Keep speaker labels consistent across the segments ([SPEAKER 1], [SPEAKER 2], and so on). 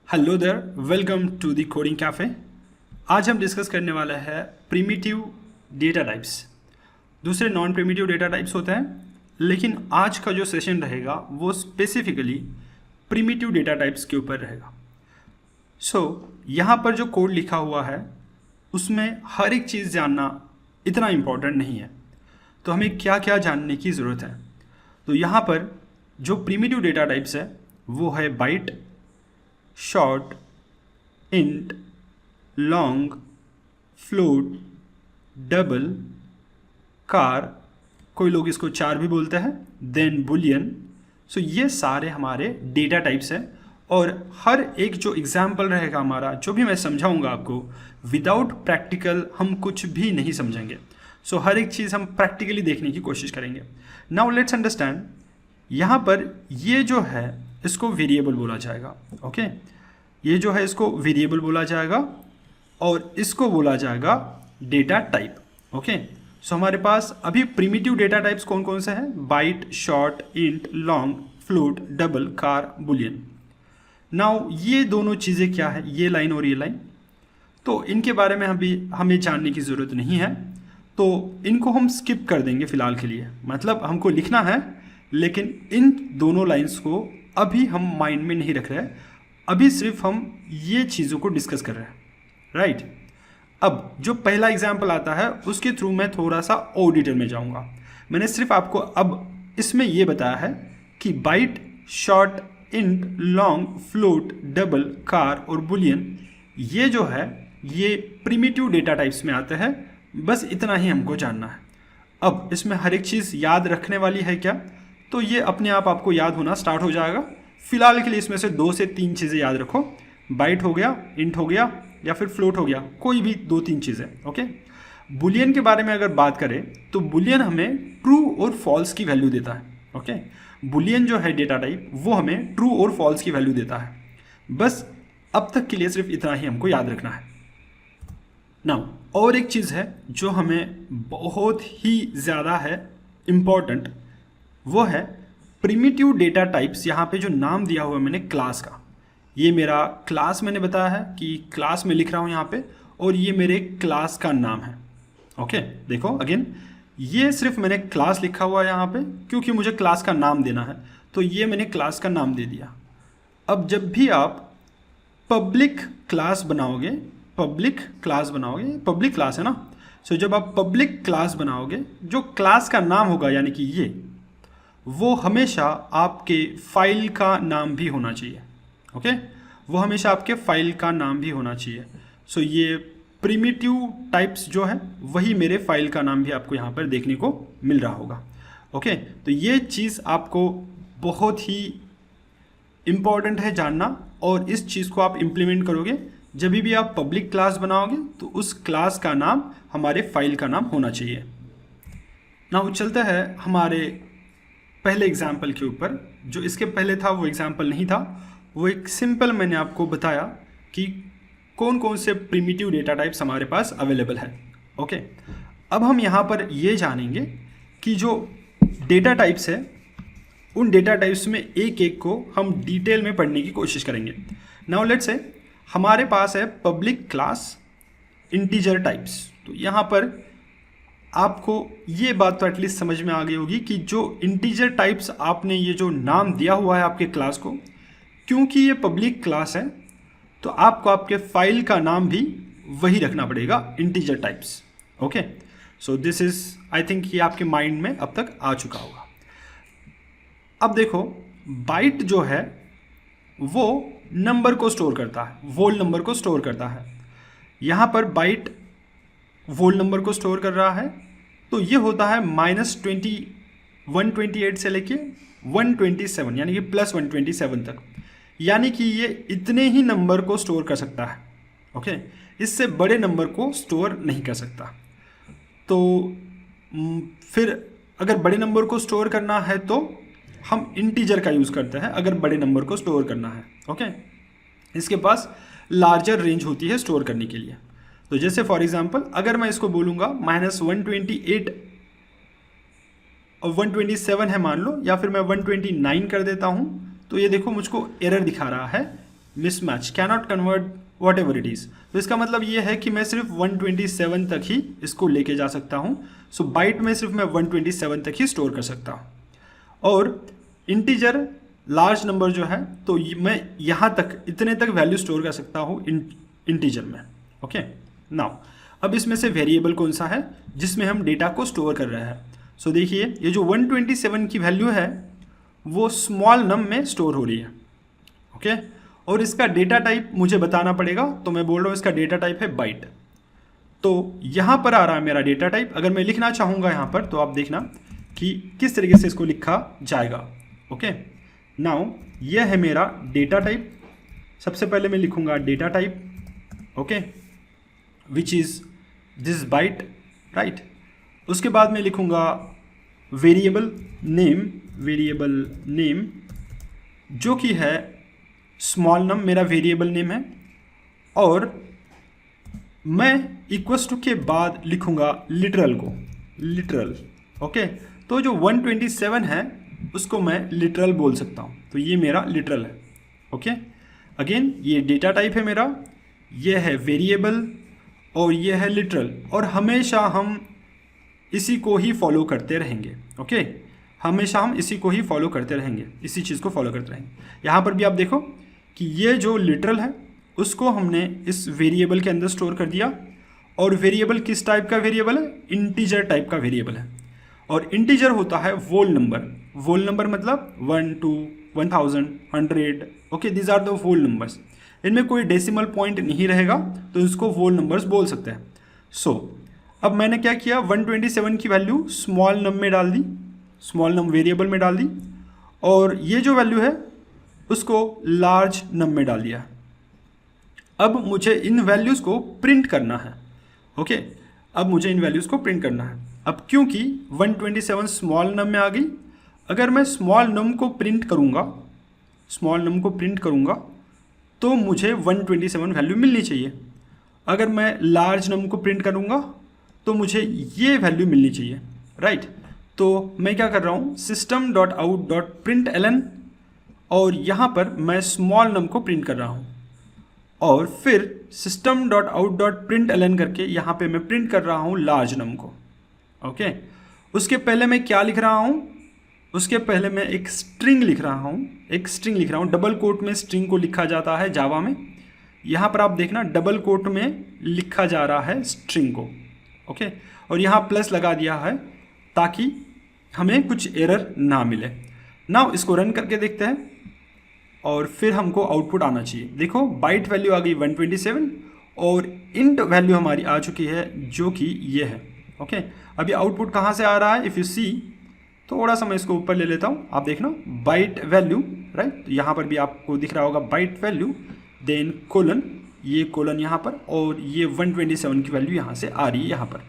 [SPEAKER 1] Hello there, welcome to the coding cafe. आज हम discuss करने वाला है प्रिमिटिव डेटा टाइप्स। दूसरे नॉन प्रिमिटिव डेटा टाइप्स होते हैं, लेकिन आज का जो सेशन रहेगा वो स्पेसिफिकली प्रिमिटिव डेटा टाइप्स के ऊपर रहेगा। यहाँ पर जो कोड लिखा हुआ है उसमें हर एक चीज़ जानना इतना इम्पोर्टेंट नहीं है, तो हमें क्या क्या जानने की ज़रूरत है। तो यहाँ पर जो प्रिमिटिव डेटा टाइप्स है वो है byte, short, int, long, float, double, char, कोई लोग इसको चार भी बोलते हैं, देन बुलियन। ये सारे हमारे डेटा टाइप्स हैं और हर एक जो एग्जाम्पल रहेगा हमारा, जो भी मैं समझाऊंगा आपको, विदाउट प्रैक्टिकल हम कुछ भी नहीं समझेंगे। हर एक चीज़ हम प्रैक्टिकली देखने की कोशिश करेंगे। नाउ लेट्स अंडरस्टैंड, यहाँ पर ये जो है इसको वेरिएबल बोला जाएगा। ओके, ये जो है इसको वेरिएबल बोला जाएगा और इसको बोला जाएगा डेटा टाइप। ओके, हमारे पास अभी प्रिमिटिव डेटा टाइप्स कौन कौन से हैं? Byte, short, int, long, float, double, char, boolean. Now ये दोनों चीज़ें क्या है, ये लाइन और ये लाइन, तो इनके बारे में अभी हमें जानने की ज़रूरत नहीं है, तो इनको हम स्किप कर देंगे फ़िलहाल के लिए। मतलब हमको लिखना है, लेकिन इन दोनों लाइंस को अभी हम माइंड में नहीं रख रहे हैं, अभी सिर्फ हम ये चीज़ों को डिस्कस कर रहे हैं, राइट। अब जो पहला एग्जाम्पल आता है उसके थ्रू मैं थोड़ा सा और डिटेल में जाऊंगा। मैंने सिर्फ आपको अब इसमें ये बताया है कि byte, short, int, long, float, double, char और बुलियन, ये जो है ये प्रिमिटिव डेटा टाइप्स में आते हैं। बस इतना ही हमको जानना है। अब इसमें हर एक चीज़ याद रखने वाली है क्या? तो ये अपने आप आपको याद होना स्टार्ट हो जाएगा। फिलहाल के लिए इसमें से 2 से 3 चीज़ें याद रखो। बाइट हो गया, इंट हो गया या फिर फ्लोट हो गया, कोई भी 2-3 चीज़ें। ओके, बुलियन के बारे में अगर बात करें तो बुलियन हमें ट्रू और फॉल्स की वैल्यू देता है। ओके, बुलियन जो है डेटा टाइप वो हमें ट्रू और फॉल्स की वैल्यू देता है। बस अब तक के लिए सिर्फ इतना ही हमको याद रखना है। नाउ और एक चीज़ है जो हमें बहुत ही ज़्यादा है इम्पॉर्टेंट, वो है प्रिमिटिव डेटा टाइप्स। यहाँ पे जो नाम दिया हुआ है मैंने क्लास का, ये मेरा क्लास मैंने बताया है कि क्लास में लिख रहा हूँ यहाँ पे, और ये मेरे क्लास का नाम है। ओके, देखो अगेन, ये सिर्फ मैंने क्लास लिखा हुआ है यहाँ पे क्योंकि मुझे क्लास का नाम देना है, तो ये मैंने क्लास का नाम दे दिया। अब जब भी आप पब्लिक क्लास बनाओगे, पब्लिक क्लास है ना, जब आप पब्लिक क्लास बनाओगे, जो क्लास का नाम होगा यानी कि ये, वो हमेशा आपके फाइल का नाम भी होना चाहिए। ओके, वो हमेशा आपके फाइल का नाम भी होना चाहिए। ये प्रिमिटिव टाइप्स जो है वही मेरे फाइल का नाम भी आपको यहाँ पर देखने को मिल रहा होगा। ओके, तो ये चीज़ आपको बहुत ही इम्पॉर्टेंट है जानना, और इस चीज़ को आप इम्प्लीमेंट करोगे जब भी आप पब्लिक क्लास बनाओगे, तो उस क्लास का नाम हमारे फाइल का नाम होना चाहिए। नाउ चलता है हमारे पहले एग्जाम्पल के ऊपर। जो इसके पहले था वो एग्जाम्पल नहीं था, वो एक सिंपल मैंने आपको बताया कि कौन कौन से प्रिमिटिव डेटा टाइप्स हमारे पास अवेलेबल है। ओके, अब हम यहाँ पर ये जानेंगे कि जो डेटा टाइप्स है उन डेटा टाइप्स में एक एक को हम डिटेल में पढ़ने की कोशिश करेंगे। नाउ लेट्स से हमारे पास है पब्लिक क्लास इंटीजर टाइप्स। तो यहाँ पर आपको ये बात तो एटलीस्ट समझ में आ गई होगी कि जो इंटीजर टाइप्स आपने ये जो नाम दिया हुआ है आपके क्लास को, क्योंकि ये पब्लिक क्लास है तो आपको आपके फाइल का नाम भी वही रखना पड़ेगा, integer types. Okay, this is, I think ये आपके माइंड में अब तक आ चुका होगा। अब देखो, बाइट जो है वो नंबर को स्टोर करता है, वोल नंबर को स्टोर करता है। यहाँ पर बाइट वोल नंबर को स्टोर कर रहा है, तो ये होता है -128 से लेके 127 यानी कि +127 तक, यानी कि ये इतने ही नंबर को स्टोर कर सकता है। ओके, इससे बड़े नंबर को स्टोर नहीं कर सकता। तो फिर अगर बड़े नंबर को स्टोर करना है तो हम इंटीजर का यूज़ करते हैं अगर बड़े नंबर को स्टोर करना है। ओके, इसके पास लार्जर रेंज होती है स्टोर करने के लिए। तो जैसे फॉर एग्जांपल अगर मैं इसको बोलूँगा -128 और 127 है मान लो, या फिर मैं 129 कर देता हूँ, तो ये देखो मुझको एरर दिखा रहा है mismatch, cannot convert what ever it is. तो इसका मतलब ये है कि मैं सिर्फ 127 तक ही इसको लेके जा सकता हूँ। सो बाइट में सिर्फ मैं 127 तक ही स्टोर कर सकता हूँ। और इंटीजर लार्ज नंबर जो है तो मैं यहाँ तक इतने तक वैल्यू स्टोर कर सकता हूँ इंटीजर में। ओके नाउ अब इसमें से वेरिएबल कौन सा है जिसमें हम डेटा को स्टोर कर रहे हैं। सो देखिए ये जो 127 की वैल्यू है वो स्मॉल नम में स्टोर हो रही है। ओके और इसका डेटा टाइप मुझे बताना पड़ेगा, तो मैं बोल रहा हूँ इसका डेटा टाइप है बाइट। तो यहाँ पर आ रहा है मेरा डेटा टाइप। अगर मैं लिखना चाहूँगा यहाँ पर तो आप देखना कि किस तरीके से इसको लिखा जाएगा। ओके नाउ यह है मेरा डेटा टाइप। सबसे पहले मैं लिखूँगा data type, okay, which is this byte, right. उसके बाद मैं लिखूँगा वेरिएबल नेम जो कि है स्मॉल नम, मेरा वेरिएबल नेम है। और मैं इक्वल्स टू के बाद लिखूँगा लिटरल, ओके। तो जो 127 है उसको मैं लिटरल बोल सकता हूँ, तो ये मेरा लिटरल है। ओके अगेन ये डेटा टाइप है मेरा, ये है वेरिएबल और ये है लिटरल। और हमेशा हम इसी को ही फॉलो करते रहेंगे। ओके हमेशा हम इसी को ही फॉलो करते रहेंगे, इसी चीज़ को फॉलो करते रहेंगे। यहाँ पर भी आप देखो कि ये जो लिटरल है उसको हमने इस वेरिएबल के अंदर स्टोर कर दिया। और वेरिएबल किस टाइप का वेरिएबल है? इंटीजर टाइप का वेरिएबल है। और इंटीजर होता है वोल नंबर मतलब 1 2 1000 100। Okay these are the whole numbers. इनमें कोई डेसिमल पॉइंट नहीं रहेगा, तो इसको वोल नंबर्स बोल सकते हैं। सो अब मैंने क्या किया, 127 की वैल्यू स्मॉल नम में डाल दी, स्मॉल नम वेरिएबल में डाल दी। और ये जो वैल्यू है उसको लार्ज नम में डाल दिया। अब मुझे इन वैल्यूज़ को प्रिंट करना है। ओके अब मुझे इन वैल्यूज़ को प्रिंट करना है। अब क्योंकि 127 स्मॉल नम में आ गई, अगर मैं स्मॉल नम को प्रिंट करूँगा तो मुझे 127 वैल्यू मिलनी चाहिए। अगर मैं लार्ज नम को प्रिंट करूँगा तो मुझे ये वैल्यू मिलनी चाहिए, राइट। तो मैं क्या कर रहा हूँ, system.out.println और यहाँ पर मैं स्मॉल नम को प्रिंट कर रहा हूँ। और फिर system.out.println करके यहाँ पे मैं प्रिंट कर रहा हूँ लार्ज नम को। ओके उसके पहले मैं क्या लिख रहा हूँ, उसके पहले मैं एक स्ट्रिंग लिख रहा हूँ। डबल कोट में स्ट्रिंग को लिखा जाता है जावा में। यहाँ पर आप देखना डबल कोट में लिखा जा रहा है स्ट्रिंग को। ओके और यहाँ प्लस लगा दिया है ताकि हमें कुछ एरर ना मिले। नाउ इसको रन करके देखते हैं और फिर हमको आउटपुट आना चाहिए। देखो बाइट वैल्यू आ गई 127 और इंट वैल्यू हमारी आ चुकी है जो कि ये है। ओके अभी आउटपुट कहाँ से आ रहा है, इफ़ यू सी, थोड़ा सा मैं इसको ऊपर ले लेता हूँ। आप देखना बाइट वैल्यू, राइट। यहाँ पर भी आपको दिख रहा होगा बाइट वैल्यू, देन कोलन, ये कोलन यहाँ पर, और ये 127 की वैल्यू यहाँ से आ रही है यहाँ पर।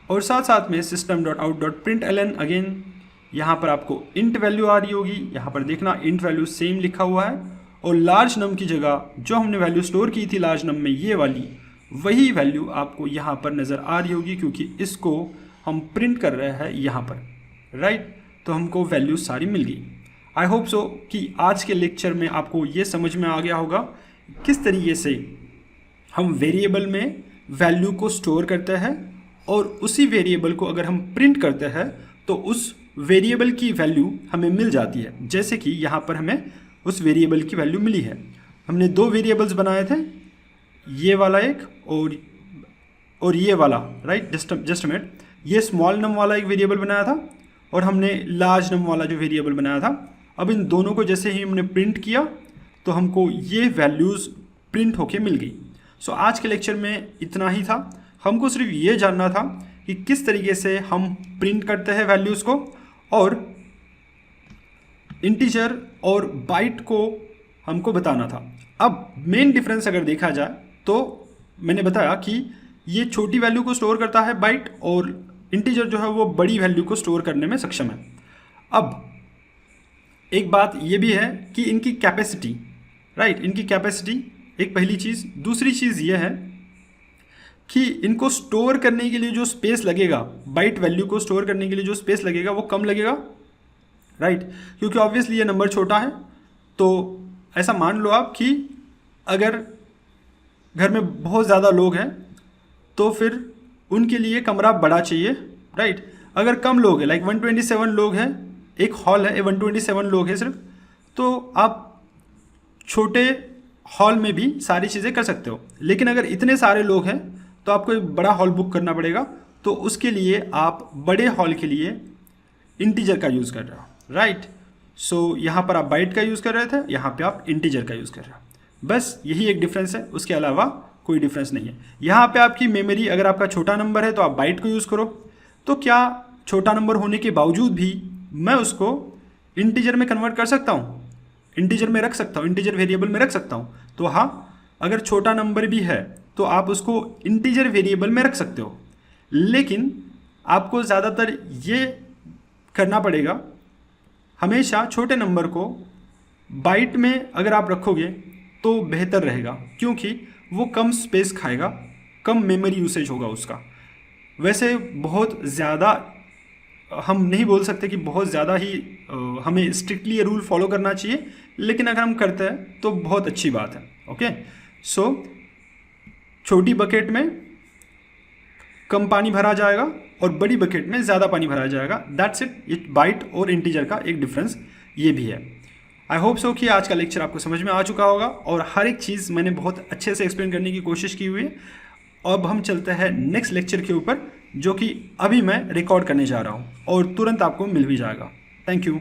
[SPEAKER 1] और साथ साथ में system.out.println अगेन यहाँ पर आपको इंट वैल्यू आ रही होगी। यहाँ पर देखना इंट वैल्यू सेम लिखा हुआ है और लार्ज नम की जगह जो हमने वैल्यू स्टोर की थी लार्ज नम में, ये वाली वही वैल्यू आपको यहाँ पर नज़र आ रही होगी क्योंकि इसको हम प्रिंट कर रहे हैं यहाँ पर, राइट। तो हमको वैल्यू सारी मिल गई। आई होप सो कि आज के लेक्चर में आपको ये समझ में आ गया होगा किस तरीके से हम वेरिएबल में वैल्यू को स्टोर करते हैं और उसी वेरिएबल को अगर हम प्रिंट करते हैं तो उस वेरिएबल की वैल्यू हमें मिल जाती है। जैसे कि यहाँ पर हमें उस वेरिएबल की वैल्यू मिली है। हमने दो वेरिएबल्स बनाए थे, ये वाला एक और ये वाला, राइट। जस्ट मिनट, ये स्मॉल नम वाला एक वेरिएबल बनाया था और हमने लार्ज नम वाला जो वेरिएबल बनाया था। अब इन दोनों को जैसे ही हमने प्रिंट किया तो हमको ये वैल्यूज़ प्रिंट होके मिल गई। सो आज के लेक्चर में इतना ही था। हमको सिर्फ ये जानना था कि किस तरीके से हम प्रिंट करते हैं वैल्यूज़ को, और इंटीजर और बाइट को हमको बताना था। अब मेन डिफरेंस अगर देखा जाए तो मैंने बताया कि ये छोटी वैल्यू को स्टोर करता है बाइट, और इंटीजर जो है वो बड़ी वैल्यू को स्टोर करने में सक्षम है। अब एक बात ये भी है कि इनकी कैपेसिटी, राइट, इनकी कैपेसिटी एक पहली चीज़। दूसरी चीज़ ये है कि इनको स्टोर करने के लिए जो स्पेस लगेगा, बाइट वैल्यू को स्टोर करने के लिए जो स्पेस लगेगा वो कम लगेगा, राइट। क्योंकि ऑब्वियसली ये नंबर छोटा है। तो ऐसा मान लो आप कि अगर घर में बहुत ज़्यादा लोग हैं तो फिर उनके लिए कमरा बड़ा चाहिए, राइट। अगर कम लोग हैं, लाइक 127 लोग हैं, एक हॉल है, 127 लोग हैं सिर्फ, तो आप छोटे हॉल में भी सारी चीज़ें कर सकते हो। लेकिन अगर इतने सारे लोग हैं तो आपको एक बड़ा हॉल बुक करना पड़ेगा, तो उसके लिए आप बड़े हॉल के लिए इंटीजर का यूज़ कर रहे हो, राइट। सो यहाँ पर आप बाइट का यूज़ कर रहे थे, यहाँ पे आप इंटीजर का यूज़ कर रहे हो। बस यही एक डिफरेंस है, उसके अलावा कोई डिफरेंस नहीं है। यहाँ पे आपकी मेमोरी, अगर आपका छोटा नंबर है तो आप बाइट को यूज़ करो। तो क्या छोटा नंबर होने के बावजूद भी मैं उसको इंटीजर में कन्वर्ट कर सकता हूँ, इंटीजर में रख सकता हूँ, इंटीजर वेरिएबल में रख सकता हूँ? तो हाँ, अगर छोटा नंबर भी है तो आप उसको इंटीजर वेरिएबल में रख सकते हो, लेकिन आपको ज़्यादातर ये करना पड़ेगा, हमेशा छोटे नंबर को बाइट में अगर आप रखोगे तो बेहतर रहेगा, क्योंकि वो कम स्पेस खाएगा, कम मेमोरी यूसेज होगा उसका। वैसे बहुत ज़्यादा हम नहीं बोल सकते कि बहुत ज़्यादा ही हमें स्ट्रिक्टली ये रूल फॉलो करना चाहिए, लेकिन अगर हम करते हैं तो बहुत अच्छी बात है। ओके, सो छोटी बकेट में कम पानी भरा जाएगा और बड़ी बकेट में ज़्यादा पानी भरा जाएगा। दैट्स इट बाइट और इंटीजर का एक डिफरेंस ये भी है। आई होप सो कि आज का लेक्चर आपको समझ में आ चुका होगा और हर एक चीज़ मैंने बहुत अच्छे से एक्सप्लेन करने की कोशिश की हुई है। अब हम चलते हैं नेक्स्ट लेक्चर के ऊपर, जो कि अभी मैं रिकॉर्ड करने जा रहा हूँ और तुरंत आपको मिल भी जाएगा। Thank you.